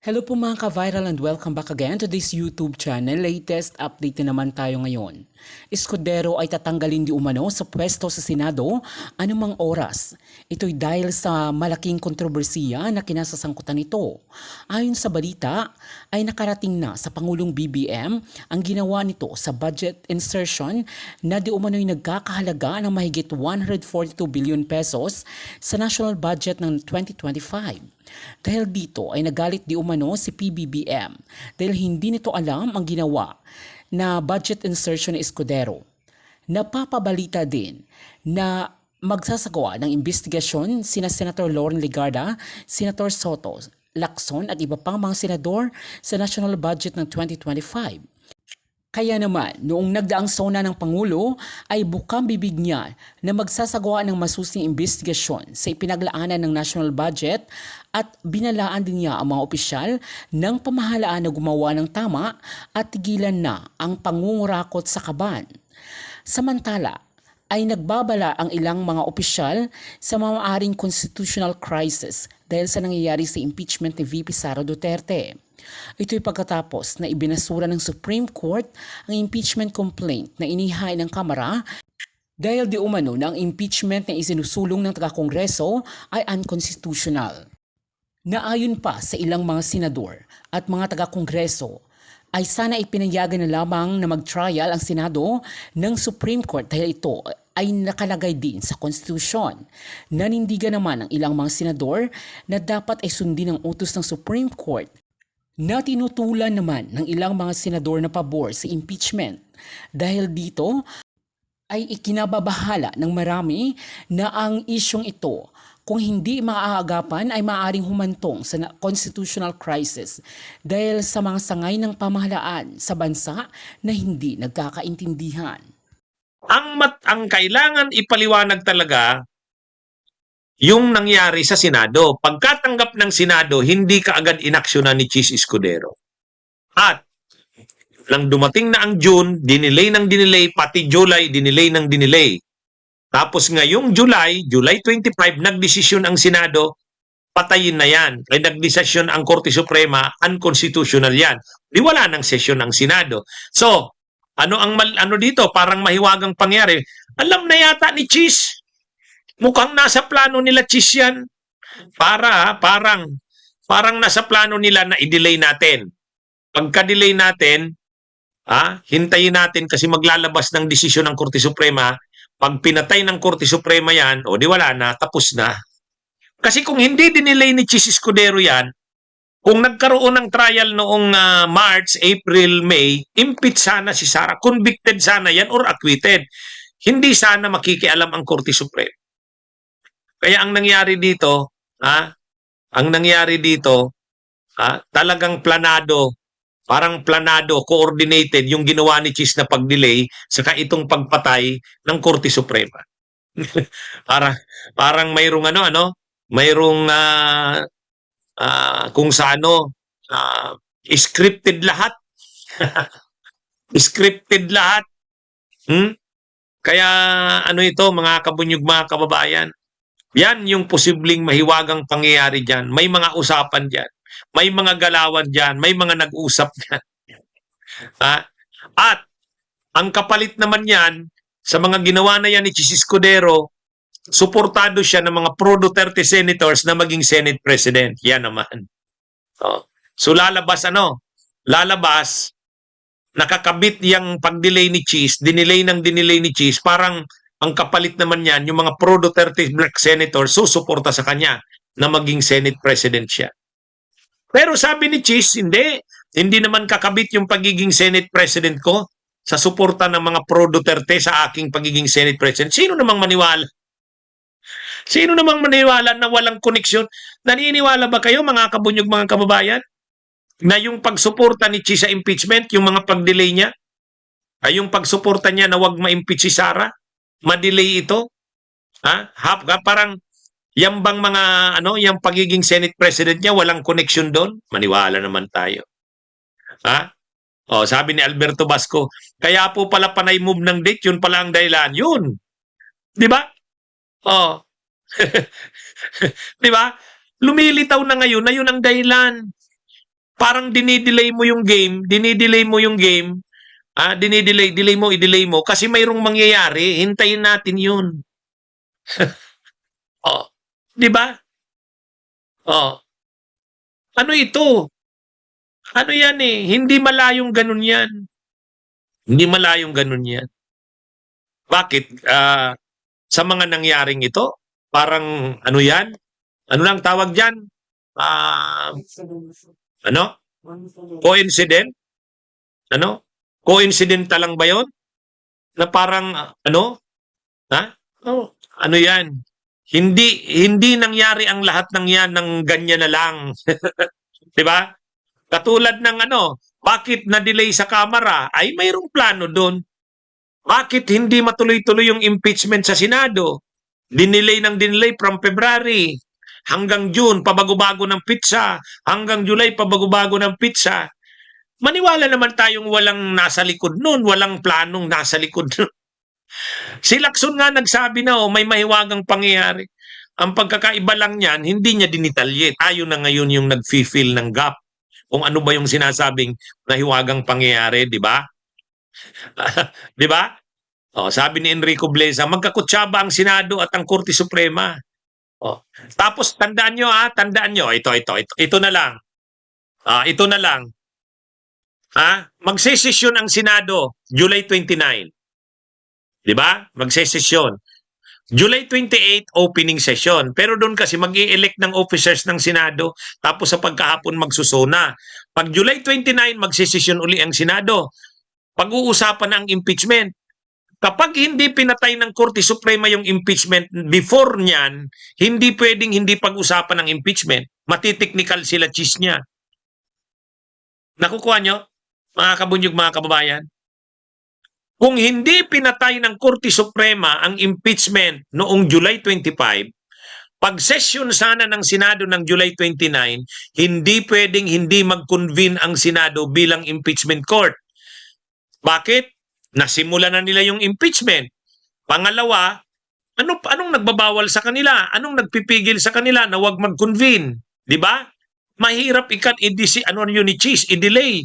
Hello po mga ka-viral and welcome back again to this YouTube channel. Latest update na naman tayo ngayon. Escudero ay tatanggalin di umano sa pwesto sa Senado anumang oras. Ito'y dahil sa malaking kontrobersiya na kinasasangkutan nito. Ayon sa balita ay nakarating na sa Pangulong BBM ang ginawa nito sa budget insertion na di umano'y nagkakahalaga ng mahigit 142 billion pesos sa national budget ng 2025. Dahil dito ay nagalit di umano si PBBM dahil hindi nito alam ang ginawa na budget insertion ni Escudero. Napapabalita din na magsasagawa ng investigasyon sina Senator Lauren Legarda, Senator Soto, Lacson at iba pang mga senador sa national budget ng 2025. Kaya naman, noong nagdaang sona ng Pangulo ay bukang bibig niya na magsasagawa ng masusing investigasyon sa ipinaglaanan ng national budget at binalaan din niya ang mga opisyal ng pamahalaan na gumawa ng tama at tigilan na ang pangungurakot sa kaban. Samantala, ay nagbabala ang ilang mga opisyal sa maaaring constitutional crisis dahil sa nangyayari sa impeachment ni VP Sara Duterte. Ito'y pagkatapos na ibinasura ng Supreme Court ang impeachment complaint na inihain ng Kamara dahil di umano na ang impeachment na isinusulong ng taga-Kongreso ay unconstitutional. Naayon pa sa ilang mga senador at mga taga-Kongreso ay sana ipinayagan na lamang na mag-trial ang Senado ng Supreme Court dahil ito ay nakalagay din sa konstitusyon. Nanindigan naman ang ilang mga senador na dapat ay sundin ang utos ng Supreme Court na tinutulan naman ng ilang mga senador na pabor sa impeachment. Dahil dito ay ikinababahala ng marami na ang isyong ito kung hindi maaagapan ay maaaring humantong sa constitutional crisis dahil sa mga sangay ng pamahalaan sa bansa na hindi nagkakaintindihan. Ang kailangan ipaliwanag talaga yung nangyari sa Senado. Pagkatanggap ng Senado, hindi kaagad inaksyonan ni Chis Escudero. At nang dumating na ang June, dinelay ng dinelay, pati July, dinelay ng dinelay. Tapos ngayong July 25, nagdesisyon ang Senado, patayin na yan. Ay nagdesisyon ang Korte Suprema, unconstitutional yan. Di wala ng sesyon ang Senado. So, ano dito? Parang mahiwagang pangyari. Alam na yata ni Chis. Mukhang nasa plano nila Chis yan. Parang nasa plano nila na i-delay natin. Pagka-delay natin, hintayin natin kasi maglalabas ng desisyon ng Korte Suprema. Pag pinatay ng Korte Suprema yan, o di wala na, tapos na. Kasi kung hindi dinelay ni Chis Escudero yan, kung nagkaroon ng trial noong March, April, May, impeach sana si Sara. Convicted sana yan or acquitted. Hindi sana makikialam ang Korte Suprema. Kaya ang nangyari dito, talagang planado, parang planado, coordinated yung ginawa ni Chis na pag-delay saka itong pagpatay ng Korte Suprema. parang mayroong mayroong kung sa scripted lahat. Scripted lahat. Kaya ito mga kabunyog, mga kababayan, yan yung posibleng mahiwagang pangyayari dyan. May mga usapan dyan. May mga galawan dyan. May mga nag-usap dyan. At ang kapalit naman yan, sa mga ginawa na yan ni Chis Escudero, suportado siya ng mga pro-Duterte senators na maging Senate President. Yan naman. So lalabas Lalabas, nakakabit yung pag-delay ni Chis, dinelay ni Chis, parang ang kapalit naman yan, yung mga pro-Duterte black senators susuporta sa kanya na maging Senate President siya. Pero sabi ni Chis, hindi naman kakabit yung pagiging Senate President ko sa suporta ng mga pro-Duterte sa aking pagiging Senate President. Sino namang maniwala? Sino namang maniwala na walang koneksyon? Naniniwala ba kayo, mga kabunyog, mga kababayan, na yung pagsuporta ni Chis sa impeachment, yung mga pag-delay niya, ay yung pagsuporta niya na wag ma-impeach si Sara, ma-delay ito? Parang yung bang mga yung pagiging Senate President niya walang connection doon? Maniwala naman tayo. Sabi ni Alberto Basco, kaya po pala panay move ng date, yun pala ang dahilan. Yun. 'Di ba? Di ba? Lumilitaw na ngayon na yun ang dahilan. parang dinidelay mo yung game, delay mo kasi mayroong mangyayari, hintayin natin yun. Oh, 'di ba? Oh, ano ito? Ano yan eh, hindi malayong ganun yan. Hindi malayong ganun yan. Bakit? Sa mga nangyaring ito, parang ano yan? Ano lang tawag dyan? Ah, ano? Coincident? Ano? Coincidental lang ba yon? Na parang ano? Ha? Oh, ano yan? Hindi nangyari ang lahat ng yan ng ganyan na lang. 'Di ba? Katulad ng ano, bakit na-delay sa Kamara? Ay mayroong plano doon. Bakit hindi matuloy-tuloy yung impeachment sa Senado? Dinelay from February hanggang June, pabago-bago ng pitsa. Hanggang July, pabago-bago ng pitsa. Maniwala naman tayong walang nasa likod nun, walang planong nasa likod nun. Si Lacson nga nagsabi na, may mahiwagang pangyayari. Ang pagkakaiba lang niyan, hindi niya dinitalye. Tayo na ngayon yung nag-fill ng gap. Kung ano ba yung sinasabing nahiwagang pangyayari, di ba? Di ba? Sabi ni Enrico Blesa, magkakutsaba ang Senado at ang Korte Suprema. Tapos tandaan nyo, ito na lang. Ito na lang. Magsesesyon ang Senado July 29. Di ba? Magsesesyon. July 28, opening session. Pero doon kasi mag-i-elect ng officers ng Senado, tapos sa pagkahapon magsusona. Pag July 29, magsesesyon uli ang Senado. Pag-uusapan ang impeachment. Kapag hindi pinatay ng Korte Suprema yung impeachment before niyan, hindi pwedeng hindi pag-usapan ng impeachment. Matiteknikal sila cheese niya. Nakukuha nyo, mga kabunyog, mga kababayan? Kung hindi pinatay ng Korte Suprema ang impeachment noong July 25, pag-session sana ng Senado ng July 29, hindi pwedeng hindi mag-convene ang Senado bilang impeachment court. Bakit? Nasimula na nila yung impeachment. Pangalawa, anong nagbabawal sa kanila? Anong nagpipigil sa kanila na wag mag-convene? Di ba? Mahirap i-delay.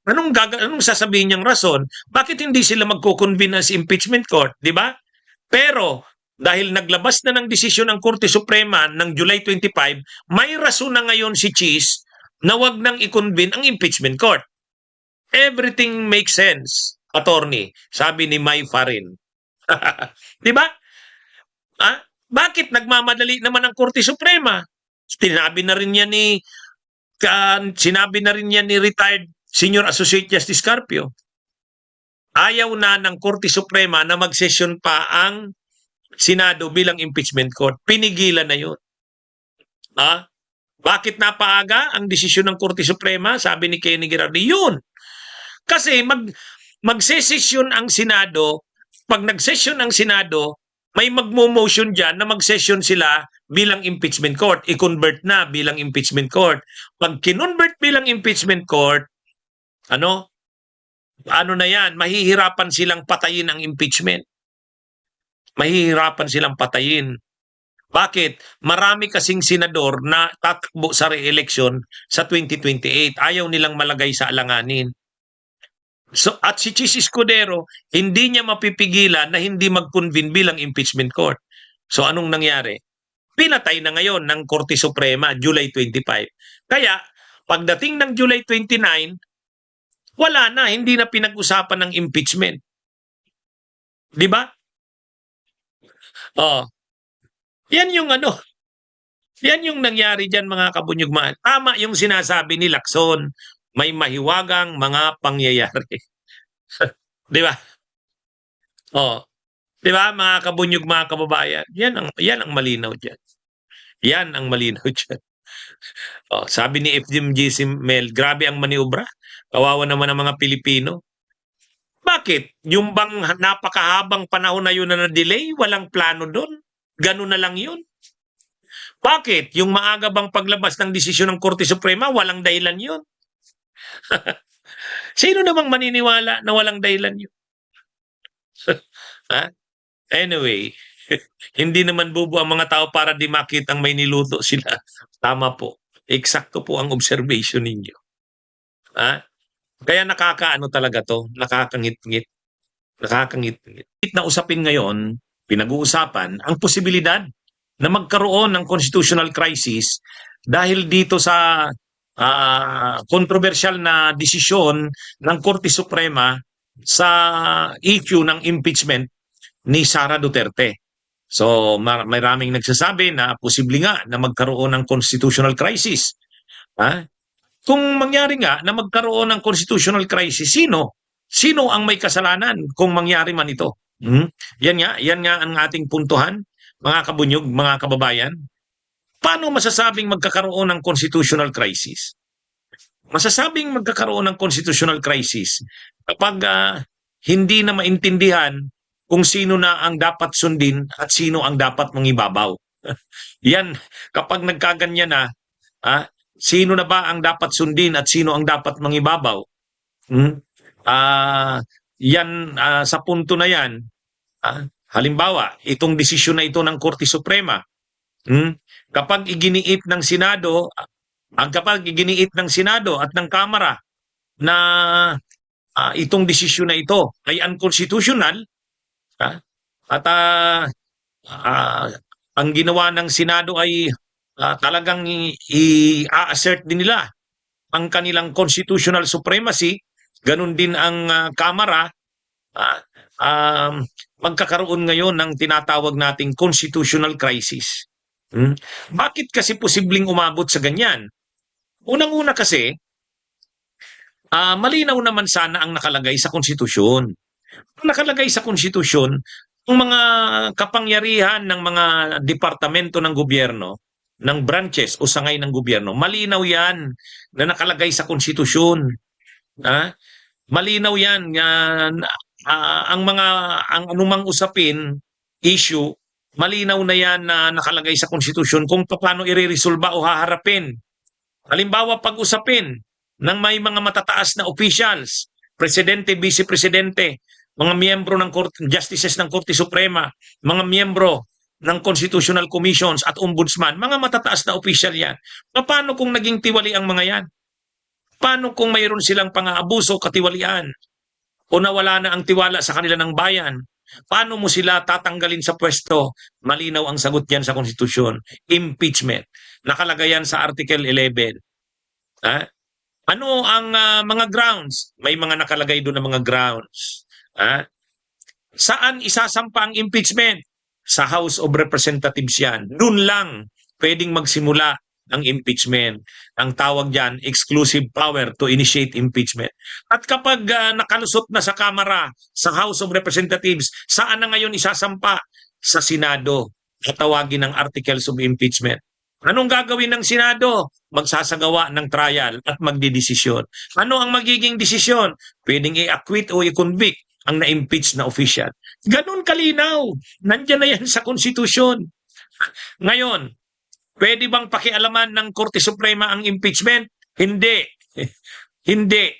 Anong sasabihin niyang rason? Bakit hindi sila magko-convene sa impeachment court? Di ba? Pero dahil naglabas na ng desisyon ng Korte Suprema ng July 25, may rason na ngayon si Cheese na wag nang i-convene ang impeachment court. Everything makes sense, attorney, sabi ni May Farin. Di ba? Bakit nagmamadali naman ang Korte Suprema? Sinabi na rin yan ni retired Senior Associate Justice Carpio. Ayaw na ng Korte Suprema na mag-session pa ang Senado bilang impeachment court. Pinigilan na yun. Bakit napaaga ang desisyon ng Korte Suprema? Sabi ni Kenny Girardi, yun. Kasi magsesesyon ang Senado, pag nagsesyon ang Senado, may magmo-motion dyan na mag-session sila bilang impeachment court. I-convert na bilang impeachment court. Pag kinonvert bilang impeachment court, ano na yan? Mahihirapan silang patayin ang impeachment. Mahihirapan silang patayin. Bakit? Marami kasing senador na tatakbo sa re-election sa 2028. Ayaw nilang malagay sa alanganin. So, at si Chis Escudero, hindi niya mapipigilan na hindi mag-convene bilang impeachment court. So anong nangyari? Pinatay na ngayon ng Korte Suprema, July 25. Kaya, pagdating ng July 29, wala na, hindi na pinag-usapan ng impeachment. Di ba? Yan yung yan yung nangyari dyan, mga kabunyugmaan. Tama yung sinasabi ni Lacson, may mahiwagang mga pangyayari. Di ba? Di ba, mga kabunyog, mga kababayan? Yan ang malinaw dyan. Yan ang malinaw dyan. Sabi ni FMGC Mel, grabe ang maniobra. Kawawa naman ang mga Pilipino. Bakit? Yung bang napakahabang panahon na yun na na-delay, walang plano doon? Ganun na lang yun. Bakit? Yung maaga bang paglabas ng desisyon ng Korte Suprema, walang dahilan yun? Sino namang maniniwala na walang dahilan yun? Anyway, hindi naman bubo ang mga tao para di makitang may niluto sila. Tama po. Eksakto po ang observation ninyo. Ha? Kaya nakakaano talaga 'to, nakakangit-ngit, nakakangit-ngit. Na usapin ngayon, pinag-uusapan ang posibilidad na magkaroon ng constitutional crisis dahil dito sa kontrobersyal na desisyon ng Korte Suprema sa issue ng impeachment ni Sara Duterte. So maraming nagsasabi na posible nga na magkaroon ng constitutional crisis. Ha? Kung mangyari nga na magkaroon ng constitutional crisis, sino? Sino ang may kasalanan kung mangyari man ito? Yan nga ang ating puntuhan, mga kabunyog, mga kababayan. Paano masasabing magkakaroon ng constitutional crisis? Masasabing magkakaroon ng constitutional crisis kapag hindi na maintindihan kung sino na ang dapat sundin at sino ang dapat mangibabaw. Yan, kapag nagkaganyan na, sino na ba ang dapat sundin at sino ang dapat mangibabaw? Yan, sa punto na yan, halimbawa, itong desisyon na ito ng Korte Suprema, kapag iginiit ng Senado, at ng Kamara na itong desisyon na ito ay unconstitutional, at ang ginawa ng Senado ay talagang i-assert din nila ang kanilang constitutional supremacy, ganun din ang Kamara, magkakaroon ngayon ng tinatawag nating constitutional crisis. Bakit kasi posibleng umabot sa ganyan? Unang-una kasi, malinaw naman sana ang nakalagay sa konstitusyon. Ang nakalagay sa konstitusyon, ang mga kapangyarihan ng mga departamento ng gobyerno, ng branches o sangay ng gobyerno, malinaw yan na nakalagay sa konstitusyon. Malinaw yan, ang anumang usapin, issue, malinaw na yan na nakalagay sa konstitusyon kung paano ireresolba o haharapin. Halimbawa, pag-usapin ng may mga matataas na officials, presidente, vice-presidente, mga miyembro ng justices ng Korte Suprema, mga miyembro ng Constitutional Commissions at Ombudsman, mga matataas na official yan. Paano kung naging tiwali ang mga yan? Paano kung mayroon silang pang-aabuso, katiwalian? O nawala na ang tiwala sa kanila ng bayan? Paano mo sila tatanggalin sa pwesto? Malinaw ang sagot niyan sa konstitusyon. Impeachment. Nakalagay yan sa Article 11. Ano ang mga grounds? May mga nakalagay doon na mga grounds. Saan isasampa ang impeachment? Sa House of Representatives yan. Doon lang pwedeng magsimula ang impeachment. Ang tawag dyan, exclusive power to initiate impeachment. At kapag nakalusot na sa Kamara, sa House of Representatives, saan na ngayon isasampa? Sa Senado. Tatawagin ng articles of impeachment. Anong gagawin ng Senado? Magsasagawa ng trial at magdidesisyon. Ano ang magiging desisyon? Pwedeng i-acquit o i-convict ang na-impeach na official. Ganun kalinaw. Nandiyan na yan sa konstitusyon. Ngayon, pwede bang pakialaman ng Korte Suprema ang impeachment? Hindi. Hindi.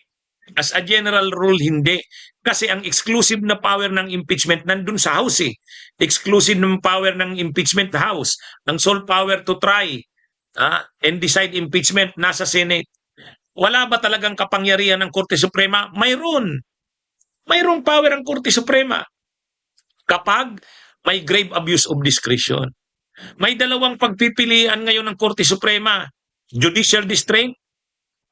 As a general rule, hindi. Kasi ang exclusive na power ng impeachment nandun sa House eh. Exclusive na power ng impeachment House. Ang sole power to try and decide impeachment nasa Senate. Wala ba talagang kapangyarihan ng Korte Suprema? Mayroon. Mayroong power ang Korte Suprema. Kapag may grave abuse of discretion. May dalawang pagpipilian ngayon ng Korte Suprema. Judicial restraint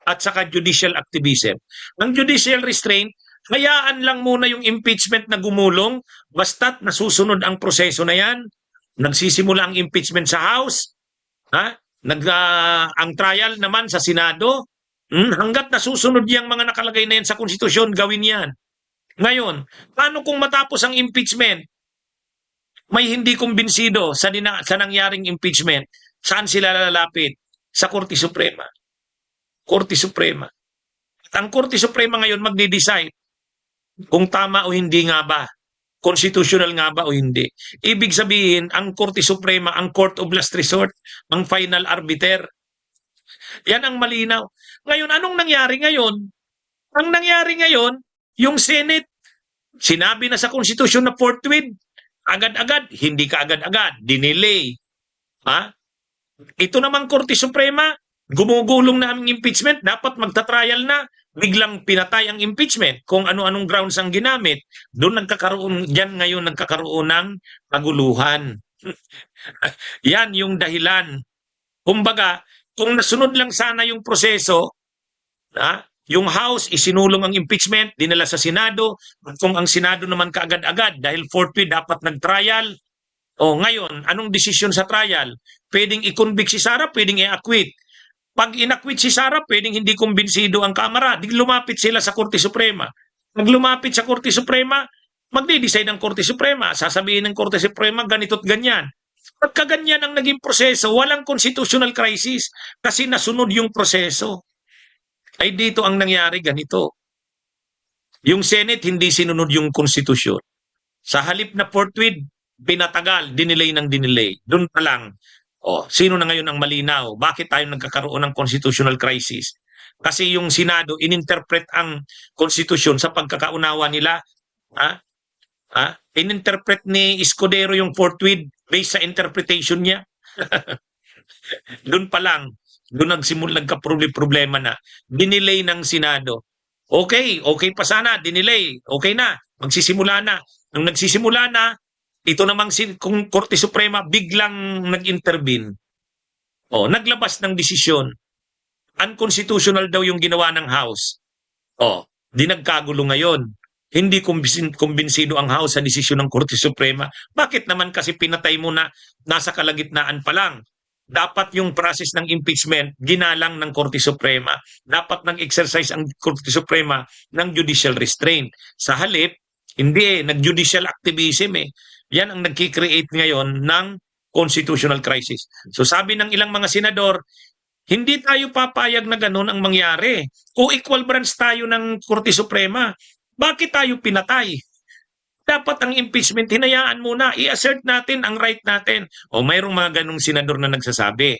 at saka judicial activism. Ang judicial restraint, hayaan lang muna yung impeachment na gumulong basta't nasusunod ang proseso na yan. Nagsisimula ang impeachment sa House. Ang trial naman sa Senado. Hanggat nasusunod yung mga nakalagay na yan sa konstitusyon, gawin yan. Ngayon, paano kung matapos ang impeachment? May hindi kumbinsido sa nangyaring impeachment. Saan sila lalapit? Sa Korte Suprema. Korte Suprema. At ang Korte Suprema ngayon magde-decide kung tama o hindi nga ba. Constitutional nga ba o hindi. Ibig sabihin, ang Korte Suprema, ang Court of Last Resort, ang final arbiter. Yan ang malinaw. Ngayon, anong nangyari ngayon? Ang nangyari ngayon, yung Senate, sinabi na sa konstitusyon na forthwith, agad-agad, hindi ka agad-agad, dinelay. Ito namang Korte Suprema, gumugulong na ang impeachment, dapat magta-trial na, biglang pinatay ang impeachment, kung ano-anong grounds ang ginamit, doon nagkakaroon ng kaguluhan. Yan yung dahilan. Kumbaga, kung nasunod lang sana yung proseso, yung House isinulong ang impeachment, dinala sa Senado, at kung ang Senado naman kaagad-agad dahil forthwith dapat nag-trial, ngayon, anong desisyon sa trial? Pwedeng i-convict si Sara, pwedeng i-acquit. Pag in-acquit si Sara, pwedeng hindi kumbinsido ang Kamara. Di lumapit sila sa Korte Suprema. Pag lumapit sa Korte Suprema, magde-decide ang Korte Suprema. Sasabihin ng Korte Suprema, ganito't ganyan. Pagka ganyan ang naging proseso, walang constitutional crisis kasi nasunod yung proseso. Ay dito ang nangyari ganito. Yung Senate hindi sinunod yung konstitusyon. Sa halip na forthwith, pinatagal, dinelay ng dinelay. Doon pa lang, sino na ngayon ang malinaw? Bakit tayo nagkakaroon ng constitutional crisis? Kasi yung Senado, ininterpret ang konstitusyon sa pagkakaunawa nila. Ininterpret ni Escudero yung forthwith based sa interpretation niya. Doon pa lang, doon nagka-problema na. Dinelay ng Senado. Okay pa sana, dinelay. Okay na, magsisimula na. Nung nagsisimula na, ito namang kung Korte Suprema biglang nag-intervene. Naglabas ng desisyon. Unconstitutional daw yung ginawa ng House. Di nagkagulo ngayon. Hindi kumbinsido ang House sa desisyon ng Korte Suprema. Bakit naman kasi pinatay mo na nasa kalagitnaan pa lang? Dapat yung process ng impeachment ginalang ng Korte Suprema. Dapat nag-exercise ang Korte Suprema ng judicial restraint. Sa halip, hindi nag-judicial activism Yan ang nagki-create ngayon ng constitutional crisis. So sabi ng ilang mga senador, hindi tayo papayag na ganun ang mangyari. Kung equal branch tayo ng Korte Suprema, bakit tayo pinatay? Dapat ang impeachment, hinayaan muna, i-assert natin ang right natin. Mayroong mga ganung senador na nagsasabi.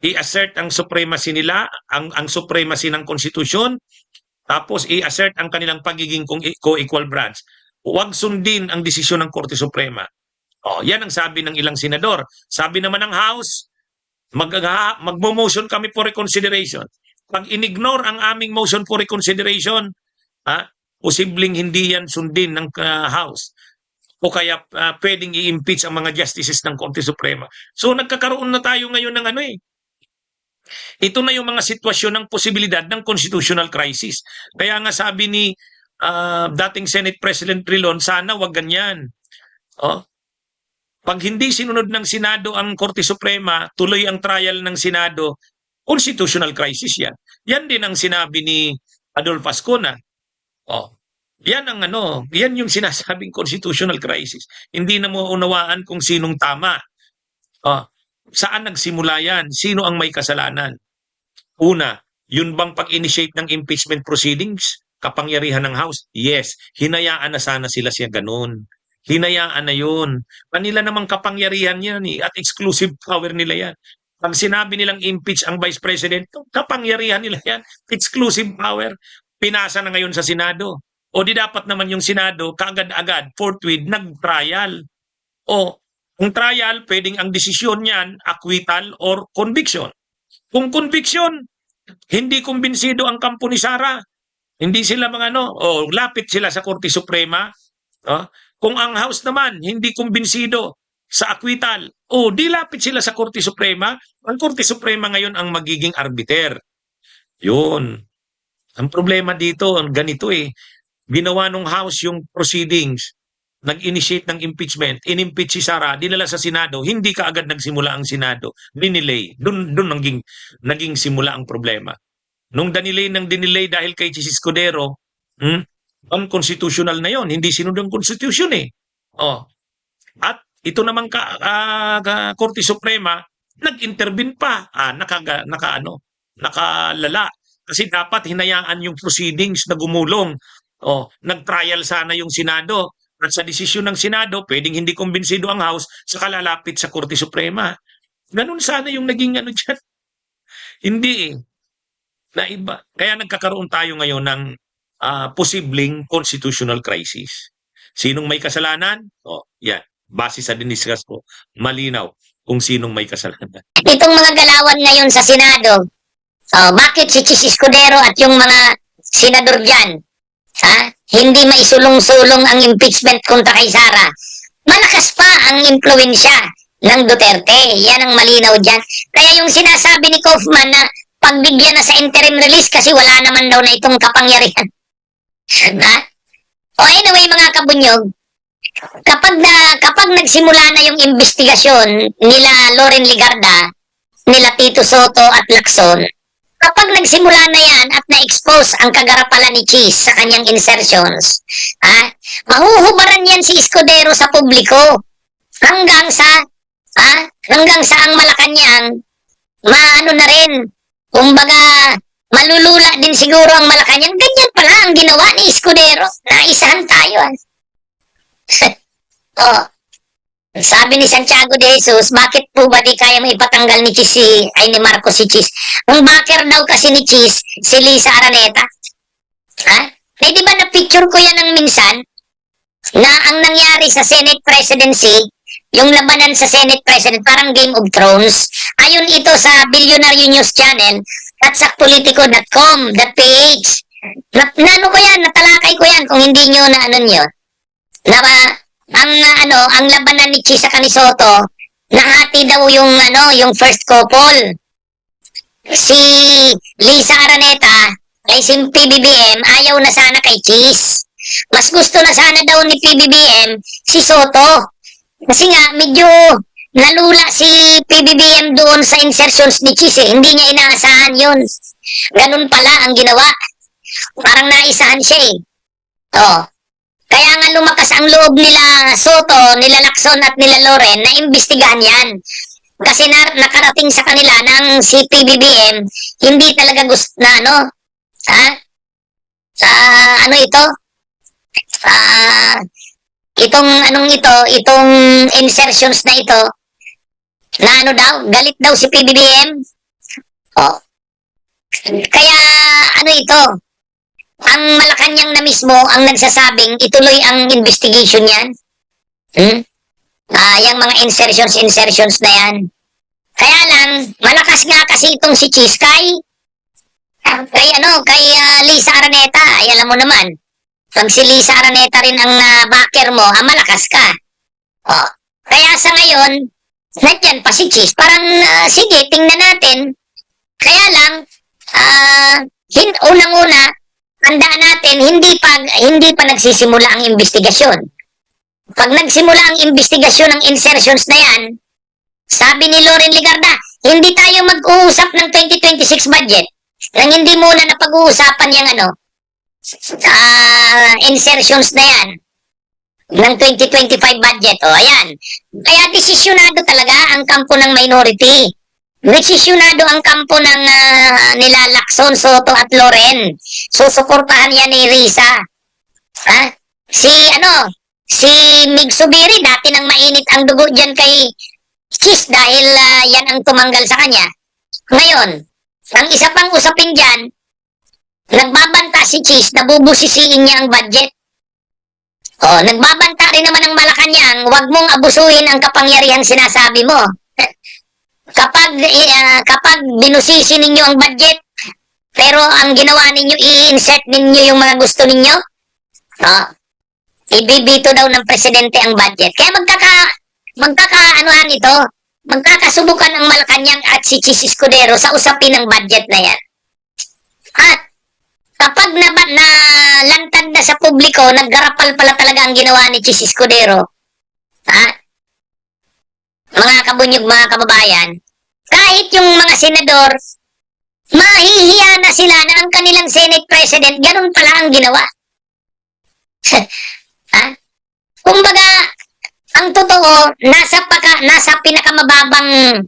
I-assert ang supremacy nila, ang supremacy ng konstitusyon, tapos i-assert ang kanilang pagiging co-equal branch. Huwag sundin ang desisyon ng Korte Suprema. Yan ang sabi ng ilang senador. Sabi naman ng House, magmo-motion kami for reconsideration. Pag in-ignore ang aming motion for reconsideration, posibleng hindi yan sundin ng House. O kaya pwedeng i-impeach ang mga justices ng Korte Suprema. So nagkakaroon na tayo ngayon ng Ito na yung mga sitwasyon ng posibilidad ng constitutional crisis. Kaya nga sabi ni dating Senate President Trilon, sana wag ganyan. Pag hindi sinunod ng Senado ang Korte Suprema, tuloy ang trial ng Senado, constitutional crisis yan. Yan din ang sinabi ni Adolfo Ascona. Yan yung sinasabing constitutional crisis. Hindi na mo unawaan kung sinong tama. Saan nagsimula yan? Sino ang may kasalanan? Una, yun bang pag-initiate ng impeachment proceedings? Kapangyarihan ng House? Yes. Hinayaan na sana sila siya ganun. Hinayaan na yun. Kanila namang kapangyarihan yan at exclusive power nila yan. Pag sinabi nilang impeach ang Vice President, kapangyarihan nila yan. Exclusive power. Pinasa na ngayon sa Senado. O di dapat naman yung Senado, kaagad-agad, forthwith, nag-trial. Kung trial, pwedeng ang desisyon niyan, acquittal or conviction. Kung conviction, hindi kumbinsido ang kampo ni Sara. Hindi sila lapit sila sa Korte Suprema. Kung ang House naman, hindi kumbinsido sa acquittal, di lapit sila sa Korte Suprema. Ang Korte Suprema ngayon ang magiging arbiter. Yun. Ang problema dito, ganito ginawa nung House yung proceedings, nag-initiate ng impeachment, in-impeach si Sara, dinala sa Senado, hindi kaagad nagsimula ang Senado, dinelay. Doon naging simula ang problema. Nung dinelay dahil kay Chis Escudero, unconstitutional na yon, hindi sinunod ang Constitution At ito naman Korte Suprema, nag-intervene pa, nakalala. Kasi dapat hinayaan yung proceedings na gumulong. Nag-trial sana yung Senado. At sa desisyon ng Senado, pwedeng hindi kumbinsido ang House sa kalalapit sa Korte Suprema. Ganun sana yung naging dyan. Hindi na iba. Kaya nagkakaroon tayo ngayon ng posibleng constitutional crisis. Sinong may kasalanan? Yan. Base sa diniscuss ko, malinaw kung sinong may kasalanan. Itong mga galawan ngayon sa Senado, Bakit si Chis Escudero at yung mga senador dyan, hindi maisulong-sulong ang impeachment kontra kay Sara? Malakas pa ang impluensya ng Duterte. Yan ang malinaw dyan. Kaya yung sinasabi ni Kaufman na pagbigyan na sa interim release kasi wala naman daw na itong kapangyarihan. Anyway, mga kabunyog, kapag nagsimula na yung investigasyon nila Loren Ligarda, nila Tito Soto at Lacson, kapag nagsimula na yan at na-expose ang kagarapalan ni Chis sa kanyang insertions, mahuhubaran yan si Escudero sa publiko hanggang sa ang Malacanang maano na rin, kumbaga malulula din siguro ang Malacanang. Ganyan pala ang ginawa ni Escudero. Naisahan tayo. Sabi ni Santiago de Jesus, bakit po ba di kaya mo ipatanggal ni Chis ni Marcos si Chis? Ang backer daw kasi ni Chis, si Lisa Araneta. Di ba na-picture ko yan ng minsan na ang nangyari sa Senate presidency, yung labanan sa Senate President, parang Game of Thrones. Ayon ito sa Billionaire News Channel at sa politico.com.ph. Nano ko yan, natalakay ko yan kung hindi nyo na ano nyo. Ang labanan ni Chis sa Soto, nahati daw yung first couple. Si Lisa Araneta, ay si PBBM, ayaw na sana kay Chis. Mas gusto na sana daw ni PBBM si Soto. Kasi nga, medyo nalula si PBBM doon sa insertions ni Chis. Hindi niya inaasahan yun. Ganun pala ang ginawa. Parang naisahan siya Kaya nga lumakas ang loob nila Soto, nila Lacson at nila Loren na imbestigahan yan. Kasi nakarating sa kanila ng si PBBM, hindi talaga gusto na itong insertions na ito, na galit daw si PBBM. Kaya ang Malacanang na mismo ang nagsasabing ituloy ang investigation yan. Yung mga insertions na yan. Kaya lang, malakas nga kasi itong si Chis kay Lisa Araneta. Ay, alam mo naman, pag si Lisa Araneta rin ang backer mo, malakas ka. Kaya sa ngayon, nandiyan pa si Chis. Parang, sige, tingnan natin. Kaya lang, unang-una, tandaan natin, hindi pa nagsisimula ang investigasyon. Pag nagsimula ang investigasyon ng insertions na yan, sabi ni Loren Ligarda, hindi tayo mag-uusap ng 2026 budget. Nang hindi muna na pag-uusapan yung insertions na yan ng 2025 budget. Ayan. Kaya desisyonado talaga ang kampo ng minority. Desisyonado ang kampo ng nila Lacson, Soto at Loren. Susuportahan yan ni Risa. Si Mig Subiri, dati nang mainit ang dugo dyan kay Chis dahil yan ang tumanggal sa kanya. Ngayon, ang isa pang usapin dyan, nagbabanta si Chis na bubusisiin niya ang budget. Nagbabanta rin naman ang Malacanang, huwag mong abusuhin ang kapangyarihan sinasabi mo. Kapag binusisi ninyo ang budget, pero ang ginawa ninyo, i-insert ninyo yung mga gusto ninyo, ibibito daw ng presidente ang budget. Kaya magkakasubukan ang Malacanang at si Chis Escudero sa usapin ng budget na yan. At kapag nalantad na sa publiko, naggarapal pala talaga ang ginawa ni Chis Escudero. Mga kabunyog, mga kababayan, kahit yung mga senador, mahihiya na sila na ang kanilang Senate President, ganun pala ang ginawa. Kumbaga, ang totoo, nasa pinakamababang,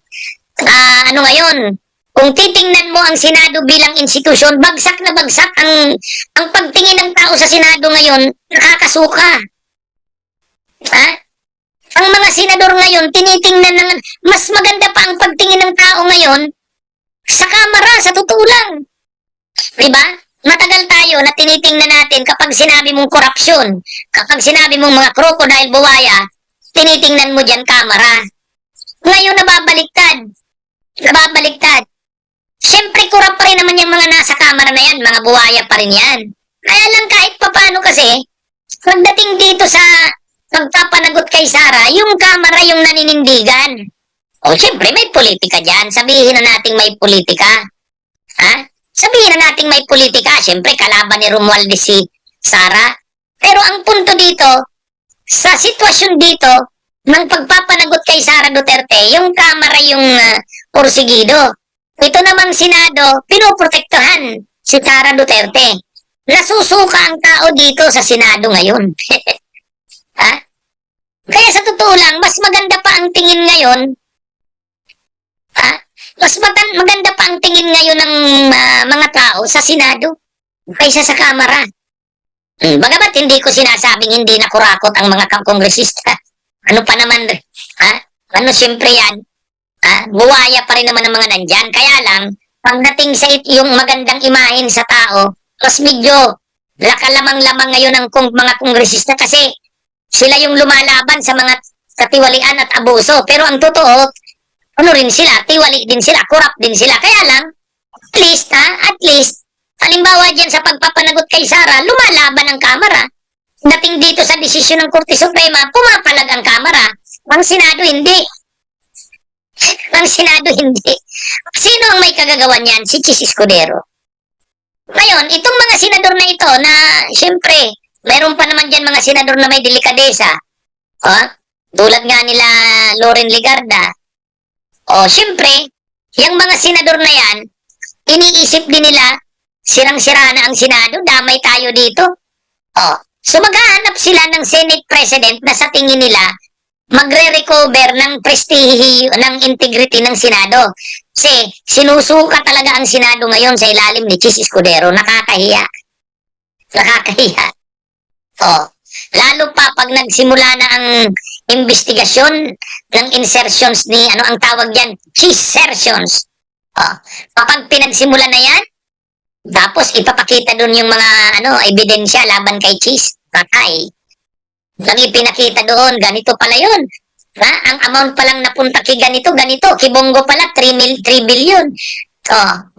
ngayon, kung titingnan mo ang Senado bilang institusyon, bagsak na bagsak ang pagtingin ng tao sa Senado ngayon, nakakasuka. Ang mga senador ngayon, tinitingnan ng, mas maganda pa ang pagtingin ng tao ngayon sa kamera, sa totoo lang. Diba? Matagal tayo na tinitingnan natin kapag sinabi mong korupsyon, kapag sinabi mong mga crocodile buwaya, tinitingnan mo dyan kamera. Ngayon nababaliktad. Siyempre, kurap pa rin naman yung mga nasa kamera na yan, mga buhaya pa rin yan. Kaya lang kahit papano kasi, pagdating dito sa pagpapanagot kay Sara, yung kamera yung naninindigan. O siyempre, may politika dyan. Sabihin na natin may politika. Ha? Sabihin na natin may politika. Siyempre, kalaban ni Romualdez si Sara. Pero ang punto dito, sa sitwasyon dito, ng pagpapanagot kay Sara Duterte, yung kamera yung porsigido. Ito namang Senado, pinoprotektahan si Sara Duterte. Nasusuka ang tao dito sa Senado ngayon. Ha? Kaya sa totoo lang, mas maganda pa ang tingin ngayon. Ha? Maganda pa ang tingin ngayon ng mga tao sa Senado kaysa sa Kamara. Bagamat hindi ko sinasabing hindi nakurakot ang mga kongresista. Ano pa naman, ha? Ano siyempre yan? Buwaya pa rin naman ang mga nandyan. Kaya lang, pagdating sa yung magandang imahin sa tao, mas medyo lakalamang-lamang ngayon ang mga kongresista kasi sila yung lumalaban sa mga katiwalian at abuso. Pero ang totoo, ano rin sila, tiwali din sila, corrupt din sila. Kaya lang, at least, halimbawa dyan sa pagpapanagot kay Sara, lumalaban ang Kamara. Dating dito sa desisyon ng Korte Suprema, pumapalag ang Kamara. Ang Senado, hindi. Ang Senado, hindi. Sino ang may kagagawan yan? Si Chis Escudero. Ngayon, itong mga senador na ito na, siyempre, meron pa naman dyan mga senador na may delikadesa. Tulad nga nila Loren Ligarda. Siyempre, yung mga senador na yan, iniisip din nila, sirang-sira na ang Senado, damay tayo dito. So maghahanap sila ng Senate President na sa tingin nila, magre-recover ng prestige, ng integrity ng Senado. Kasi sinusuka talaga ang Senado ngayon sa ilalim ni Chis Escudero. Nakakahiya. Nakakahiya. Lalo pa pag nagsimula na ang investigasyon ng insertions ni, ano ang tawag yan? Chisertions. Kapag pinagsimula na yan, tapos ipapakita dun yung mga ebidensya laban kay Chis. Patay. Nang ipinakita doon, ganito pala yun. Ang amount palang napunta kay ganito, kibonggo pala, 3 billion.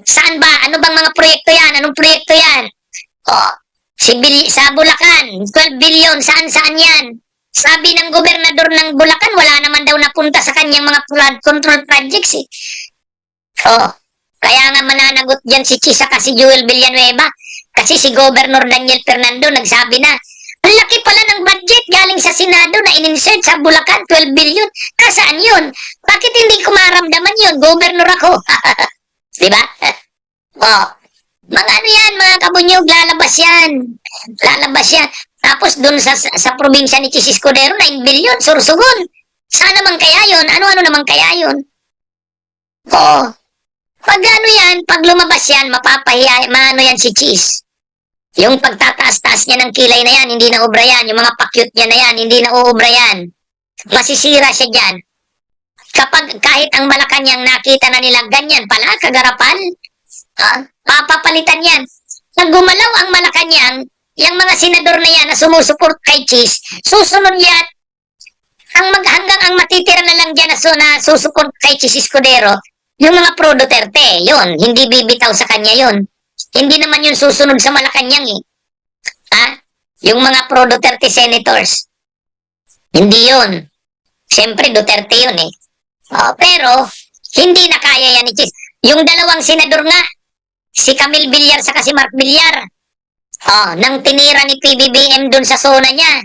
Saan ba? Ano bang mga proyekto yan? Anong proyekto yan? Sa Bulacan, 12 billion, saan yan? Sabi ng gobernador ng Bulacan, wala naman daw napunta sa kanyang mga flood control projects eh. Kaya nga mananagot dyan si Chisa kasi Joel Villanueva. Kasi si Governor Daniel Fernando nagsabi na, ang laki pala ng budget galing sa Senado na in-insert sa Bulacan, 12 billion. Nasaan yun? Bakit hindi ko maramdaman yun? Governor ako. Diba? Mga yan, mga kabunyog, lalabas yan. Lalabas yan. Tapos dun sa probinsya ni Chis Escudero, 9 billion, sursugon. Saan naman kaya yun? Ano-ano naman kaya yun? Pag yan, pag lumabas yan, mapapahiya, yan si Chis. Yung pagtataas-taas niya ng kilay na yan, hindi na obra yan. Yung mga pakyut niya na yan, hindi na uobra yan. Masisira siya dyan. Kapag kahit ang Malacanang nakita na nila ganyan pala, kagarapan, papapalitan yan. Nag gumalaw ang Malacanang, yung mga senador na yan na sumusuport kay Chis, susunod yan. Hanggang ang matitira na lang dyan na susuport kay Chis Escudero, yung mga pro Duterte, yun, hindi bibitaw sa kanya yun. Hindi naman yun susunod sa Malacanang eh. Yung mga pro Duterte senators. Hindi yun. Siyempre Duterte yun eh. Pero, hindi na kaya yan ni Chis. Yung dalawang senador nga, si Camille Villar sa si Mark Villar, nang tinira ni PBBM dun sa zona niya,